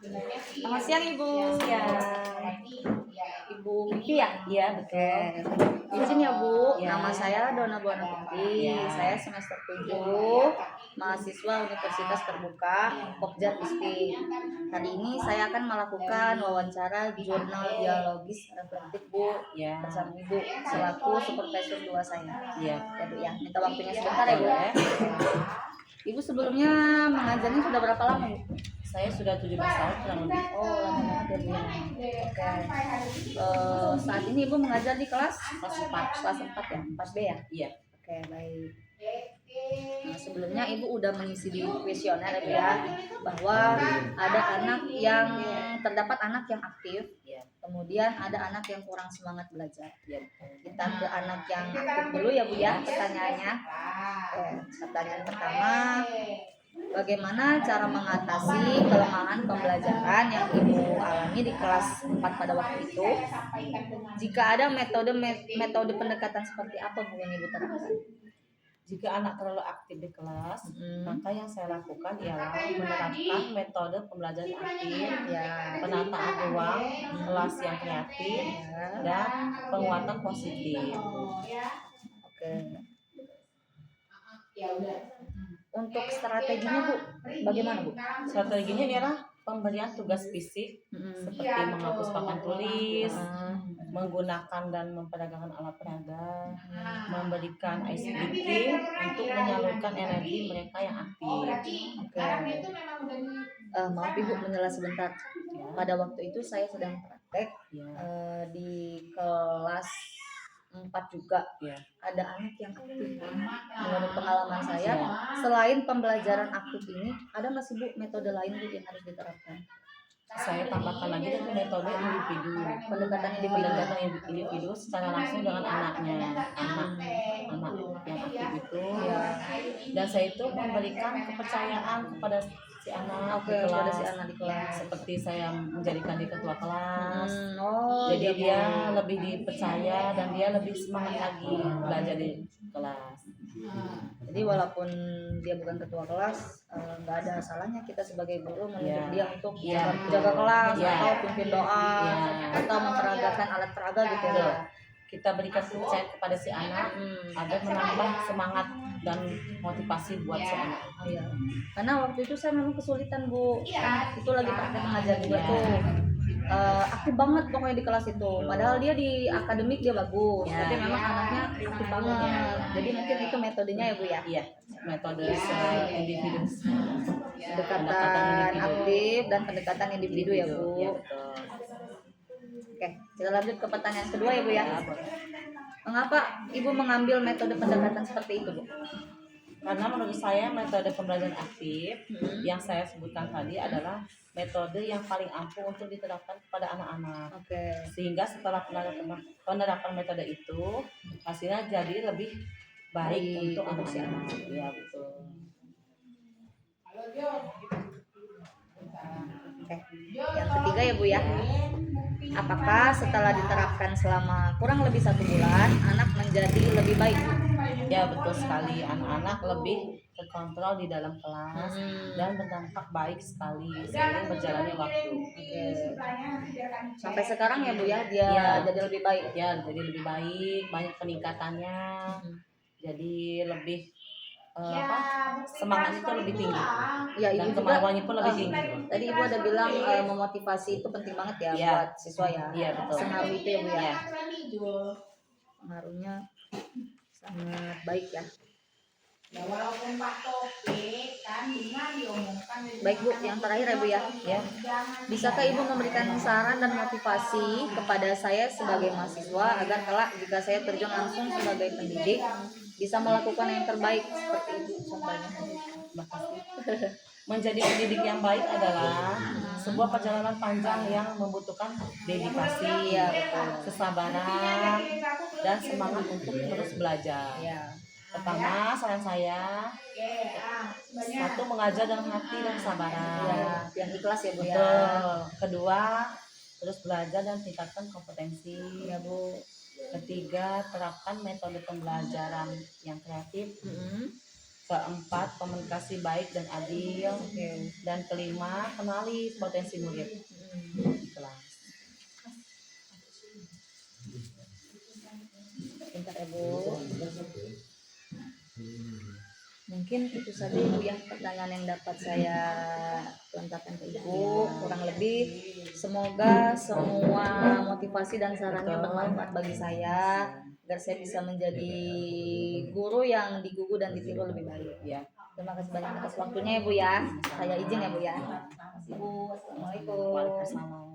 Selamat siang Ibu. Siang. Ibu Vivi ya? Iya, betul. Izin ya Bu, Ya. nama saya Dona Buana Putri. Ya. Saya semester 7, mahasiswa Universitas Terbuka, Pokja Bistik. Hari ini saya akan melakukan wawancara jurnal biologis reflektif Bu Ya. bersama Ibu selaku supervisor 2 saya. Iya. Ya Bu ya, minta waktunya sebentar ya Bu. Ibu sebelumnya mengajarnya sudah berapa lama Bu? Saya sudah 17 tahun kurang lebih. Oh, lama banget ya Bu. Oke. Saat ini Ibu mengajar di kelas 4 ya, 4B ya? Iya. Oke, baik. Nah, sebelumnya Ibu udah mengisi di kuesioner ya, bahwa ada anak yang terdapat anak yang aktif, Iya. kemudian ada anak yang kurang semangat belajar. Iya. Kita ke anak yang aktif dulu ya Bu ya, pertanyaannya. Pertanyaan pertama, bagaimana cara mengatasi kelemahan pembelajaran yang Ibu alami di kelas 4 pada waktu itu? Jika ada metode pendekatan seperti apa Bu yang Ibu terapkan? Jika anak terlalu aktif di kelas, maka yang saya lakukan ialah menerapkan metode pembelajaran aktif, penataan ruang kelas yang kreatif, dan penguatan positif. Oke. Untuk strateginya Bu, bagaimana Bu? Strateginya ialah pemberian tugas fisik seperti menghapus papan tulis, menggunakan dan memperdagangkan alat peraga, memberikan ice breaking untuk menyalurkan energi mereka yang aktif. Oke. Maaf Ibu menjelas sebentar. Pada waktu itu saya sedang praktek di kelas 4 juga. Ada anak yang aktif. Menurut pengalaman saya, selain pembelajaran aktif ini, ada masih Bu metode lain Bu yang harus diterapkan? Saya tambahkan lagi itu metode individu, pendekatan individu secara langsung dengan anaknya, anak yang aktif itu. Dan saya itu memberikan kepercayaan kepada si anak di kelas, seperti saya menjadikan dia ketua kelas. Jadi dia lebih dipercaya dan dia lebih semangat lagi belajar di kelas. Jadi walaupun dia bukan ketua kelas, nggak ada salahnya kita sebagai guru menunjuk dia untuk jaga kelas atau pimpin doa atau memperagakan alat peraga gitu ya. Kita berikan kepercayaan kepada si anak agar menambah semangat dan motivasi buat si anak. Karena waktu itu saya memang kesulitan Bu, itu lagi praktek mengajar juga tuh. Aktif banget pokoknya di kelas itu. Padahal dia di akademik dia bagus, tapi memang anaknya aktif banget. Jadi mungkin itu metodenya ya Bu ya. Iya, metode individu. Pendekatan aktif dan pendekatan individu ya Bu. Iya, betul. Oke, kita lanjut ke pertanyaan kedua ya Bu ya. Mengapa Ibu mengambil metode pendekatan seperti itu Bu? Karena menurut saya metode pembelajaran aktif yang saya sebutkan tadi adalah metode yang paling ampuh untuk diterapkan kepada anak-anak. Sehingga setelah penerapan metode itu hasilnya jadi lebih baik untuk anak-anak. Iya, betul. Oke. Yang ketiga ya Bu ya. Apakah setelah diterapkan selama kurang lebih 1 bulan anak menjadi lebih baik? Ya, betul sekali. Anak-anak lebih terkontrol di dalam kelas dan berdampak baik sekali seiring berjalannya waktu. Sampai sekarang ya Bu ya, dia jadi lebih baik. Ya, jadi lebih baik, banyak peningkatannya. Jadi lebih semangatnya itu lebih tinggi. Dan kemampuannya pun lebih tinggi. Tadi Ibu ada bilang memotivasi itu penting banget ya buat siswa ya. Iya, betul. Sengaruh itu ya Bu ya. Pengaruhnya sangat baik ya. Baik Bu, yang terakhir ya Bu ya. Bisakah Ibu memberikan saran dan motivasi kepada saya sebagai mahasiswa agar kelak jika saya terjun langsung sebagai pendidik bisa melakukan yang terbaik seperti itu contohnya? Menjadi pendidik yang baik adalah sebuah perjalanan panjang yang membutuhkan dedikasi, kesabaran, dan semangat untuk terus belajar. Pertama, saran saya, satu, mengajar dengan hati dan kesabaran. Yang ikhlas ya Bu ya. Betul. Kedua, terus belajar dan tingkatkan kompetensi. Ya Bu. Ketiga, terapkan metode pembelajaran yang kreatif. Keempat, komunikasi baik dan adil. Dan kelima, kenali potensi murid. Kelas. Bentar ya Bu. Mungkin itu saja Ibu ya pertanyaan yang dapat saya lontarkan ke Ibu. Kurang lebih semoga semua motivasi dan sarannya bermanfaat bagi saya agar saya bisa menjadi guru yang digugu dan ditiru lebih baik. Ya. Terima kasih banyak atas waktunya ya Bu ya. Saya izin ya Bu ya. Terima kasih Bu. Assalamualaikum. Waalaikumsalam.